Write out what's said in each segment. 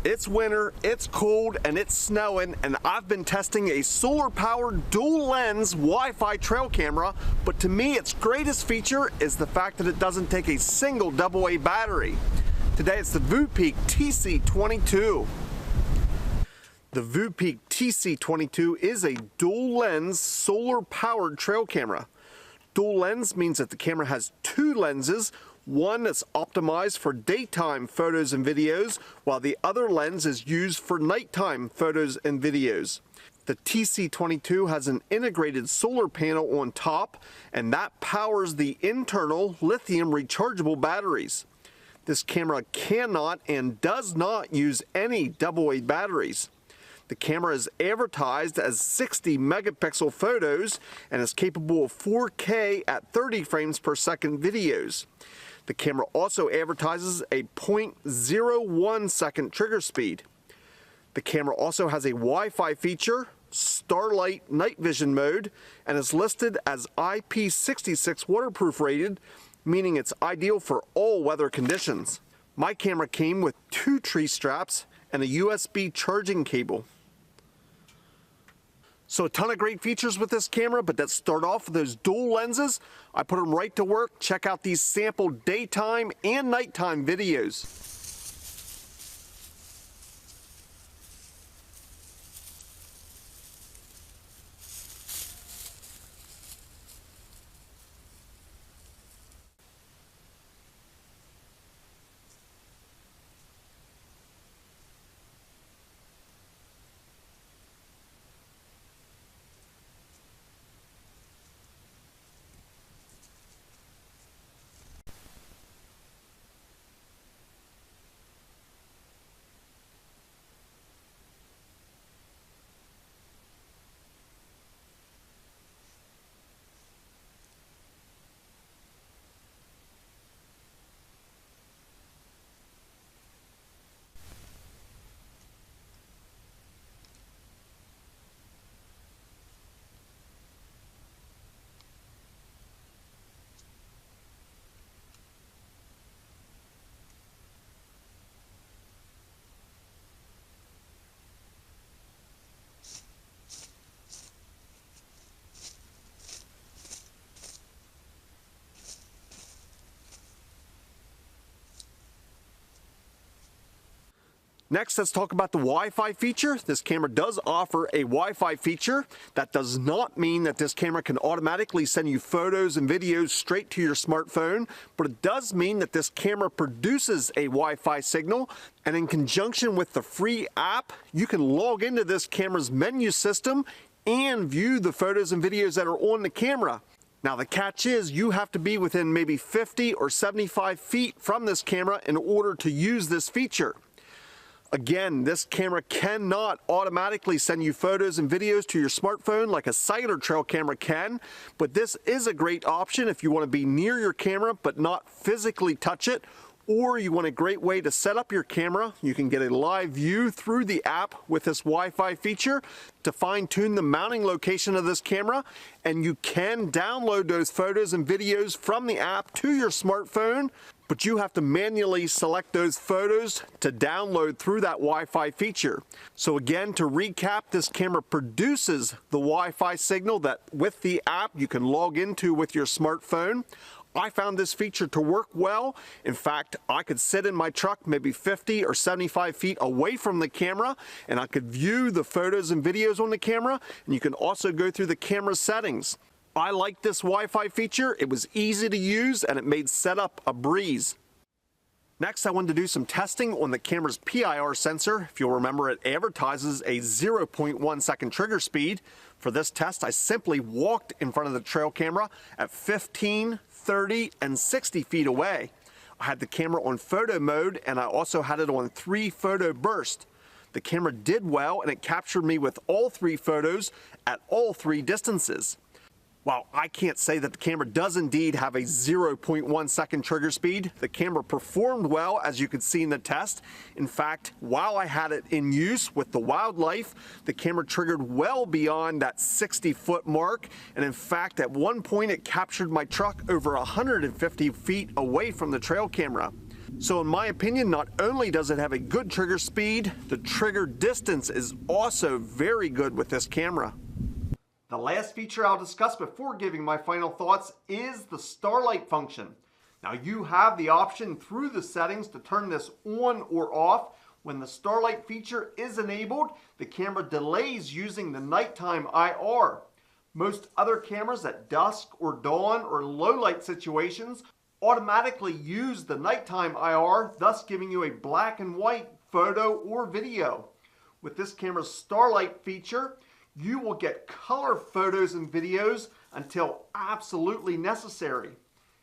It's winter, it's cold, and it's snowing, and I've been testing a solar-powered dual-lens Wi-Fi trail camera, but to me its greatest feature is the fact that it doesn't take a single AA battery. Today it's the Voopeak TC22. The Voopeak TC22 is a dual-lens solar-powered trail camera. Dual lens means that the camera has two lenses, one that's optimized for daytime photos and videos, while the other lens is used for nighttime photos and videos. The TC22 has an integrated solar panel on top, and that powers the internal lithium rechargeable batteries. This camera cannot and does not use any AA batteries. The camera is advertised as 60 megapixel photos and is capable of 4K at 30 frames per second videos. The camera also advertises a 0.01 second trigger speed. The camera also has a Wi-Fi feature, Starlight night vision mode, and is listed as IP66 waterproof rated, meaning it's ideal for all weather conditions. My camera came with two tree straps and a USB charging cable. So a ton of great features with this camera, but let's start off with those dual lenses. I put them right to work. Check out these sample daytime and nighttime videos. Next, let's talk about the Wi-Fi feature. This camera does offer a Wi-Fi feature. That does not mean that this camera can automatically send you photos and videos straight to your smartphone, but it does mean that this camera produces a Wi-Fi signal, and in conjunction with the free app, you can log into this camera's menu system and view the photos and videos that are on the camera. Now the catch is you have to be within maybe 50 or 75 feet from this camera in order to use this feature. Again, this camera cannot automatically send you photos and videos to your smartphone like a cellular trail camera can, but this is a great option if you want to be near your camera but not physically touch it, or you want a great way to set up your camera. You can get a live view through the app with this Wi-Fi feature to fine-tune the mounting location of this camera, and you can download those photos and videos from the app to your smartphone, but you have to manually select those photos to download through that Wi-Fi feature. So again, to recap, this camera produces the Wi-Fi signal that with the app you can log into with your smartphone. I found this feature to work well. In fact, I could sit in my truck maybe 50 or 75 feet away from the camera, and I could view the photos and videos on the camera, and you can also go through the camera settings. I like this Wi-Fi feature. It was easy to use and it made setup a breeze. Next, I wanted to do some testing on the camera's PIR sensor. If you'll remember, it advertises a 0.1 second trigger speed. For this test, I simply walked in front of the trail camera at 15, 30, and 60 feet away. I had the camera on photo mode and I also had it on 3 photo burst. The camera did well and it captured me with all 3 photos at all 3 distances. While I can't say that the camera does indeed have a 0.1 second trigger speed, the camera performed well, as you could see in the test. In fact, while I had it in use with the wildlife, the camera triggered well beyond that 60-foot mark, and in fact, at one point it captured my truck over 150 feet away from the trail camera. So in my opinion, not only does it have a good trigger speed, the trigger distance is also very good with this camera. The last feature I'll discuss before giving my final thoughts is the starlight function. Now you have the option through the settings to turn this on or off. When the starlight feature is enabled, the camera delays using the nighttime IR. Most other cameras at dusk or dawn or low light situations automatically use the nighttime IR, thus giving you a black and white photo or video. With this camera's starlight feature, you will get color photos and videos until absolutely necessary.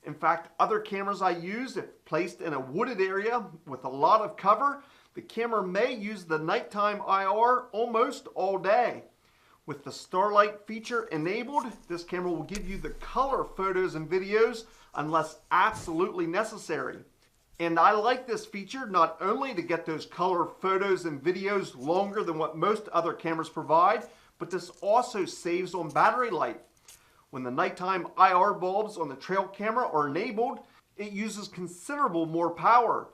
In fact, other cameras I use, if placed in a wooded area with a lot of cover, the camera may use the nighttime IR almost all day. With the starlight feature enabled, this camera will give you the color photos and videos unless absolutely necessary. And I like this feature not only to get those color photos and videos longer than what most other cameras provide, but this also saves on battery life. When the nighttime IR bulbs on the trail camera are enabled, it uses considerable more power.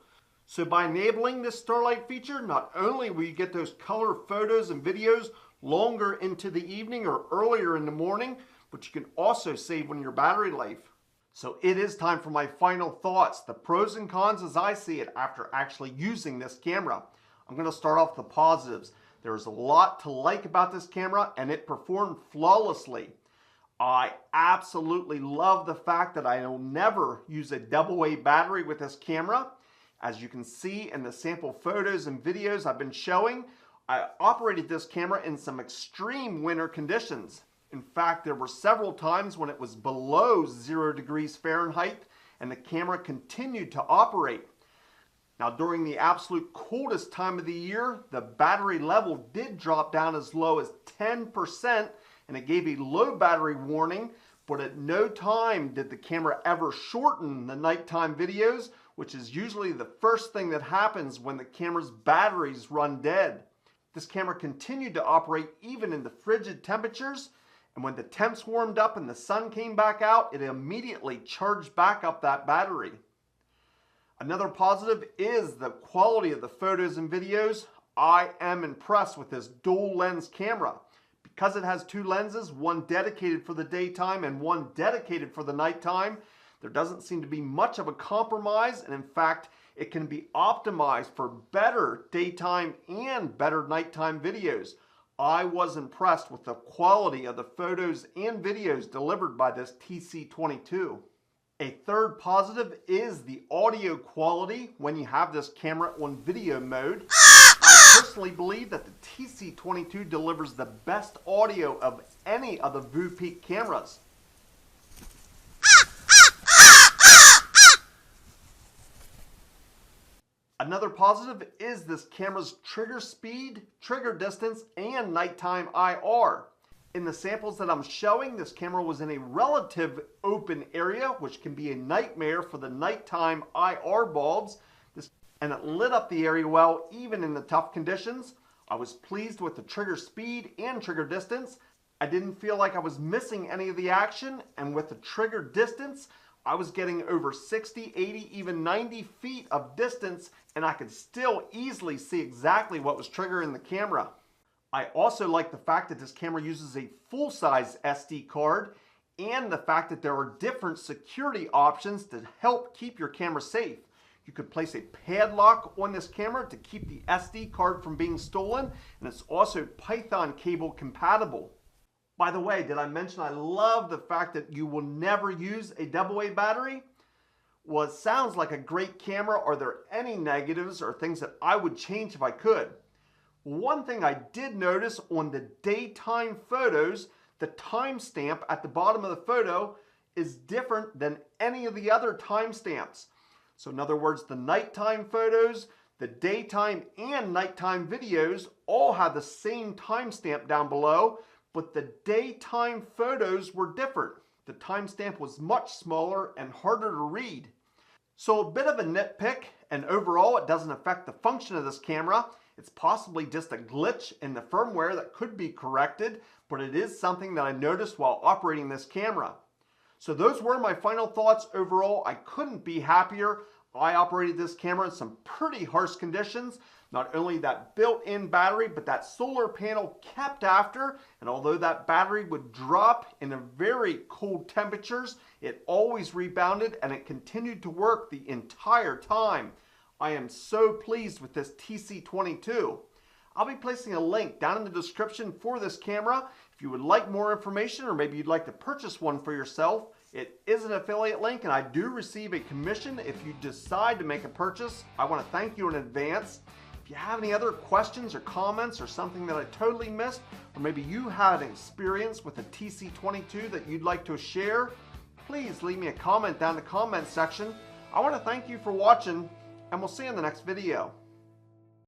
So by enabling this starlight feature, not only will you get those color photos and videos longer into the evening or earlier in the morning, but you can also save on your battery life. So it is time for my final thoughts, the pros and cons as I see it after actually using this camera. I'm going to start off with the positives. There's a lot to like about this camera and it performed flawlessly. I absolutely love the fact that I will never use a AA battery with this camera. As you can see in the sample photos and videos I've been showing, I operated this camera in some extreme winter conditions. In fact, there were several times when it was below 0 degrees Fahrenheit and the camera continued to operate. Now during the absolute coldest time of the year, the battery level did drop down as low as 10% and it gave a low battery warning, but at no time did the camera ever shorten the nighttime videos, which is usually the first thing that happens when the camera's batteries run dead. This camera continued to operate even in the frigid temperatures, and when the temps warmed up and the sun came back out, it immediately charged back up that battery. Another positive is the quality of the photos and videos. I am impressed with this dual lens camera. Because it has two lenses, one dedicated for the daytime and one dedicated for the nighttime, there doesn't seem to be much of a compromise, and in fact, it can be optimized for better daytime and better nighttime videos. I was impressed with the quality of the photos and videos delivered by this TC22. A third positive is the audio quality when you have this camera on video mode. I personally believe that the TC22 delivers the best audio of any of the Voopeak cameras. Another positive is this camera's trigger speed, trigger distance, and nighttime IR. In the samples that I'm showing, this camera was in a relative open area, which can be a nightmare for the nighttime IR bulbs, and it lit up the area well even in the tough conditions. I was pleased with the trigger speed and trigger distance. I didn't feel like I was missing any of the action, and with the trigger distance, I was getting over 60, 80, even 90 feet of distance, and I could still easily see exactly what was triggering the camera. I also like the fact that this camera uses a full-size SD card and the fact that there are different security options to help keep your camera safe. You could place a padlock on this camera to keep the SD card from being stolen, and it's also Python cable compatible. By the way, did I mention I love the fact that you will never use a AA battery? Well, it sounds like a great camera. Are there any negatives or things that I would change if I could? One thing I did notice on the daytime photos, the timestamp at the bottom of the photo is different than any of the other timestamps. So in other words, the nighttime photos, the daytime and nighttime videos all have the same timestamp down below, but the daytime photos were different. The timestamp was much smaller and harder to read. So a bit of a nitpick, and overall it doesn't affect the function of this camera. It's possibly just a glitch in the firmware that could be corrected, but it is something that I noticed while operating this camera. So those were my final thoughts overall. I couldn't be happier. I operated this camera in some pretty harsh conditions. Not only that built-in battery, but that solar panel kept after. And although that battery would drop in a very cold temperatures, it always rebounded and it continued to work the entire time. I am so pleased with this TC22. I'll be placing a link down in the description for this camera. If you would like more information, or maybe you'd like to purchase one for yourself, it is an affiliate link and I do receive a commission if you decide to make a purchase. I want to thank you in advance. If you have any other questions or comments or something that I totally missed, or maybe you had an experience with a TC22 that you'd like to share, please leave me a comment down in the comment section. I want to thank you for watching, and we'll see you in the next video.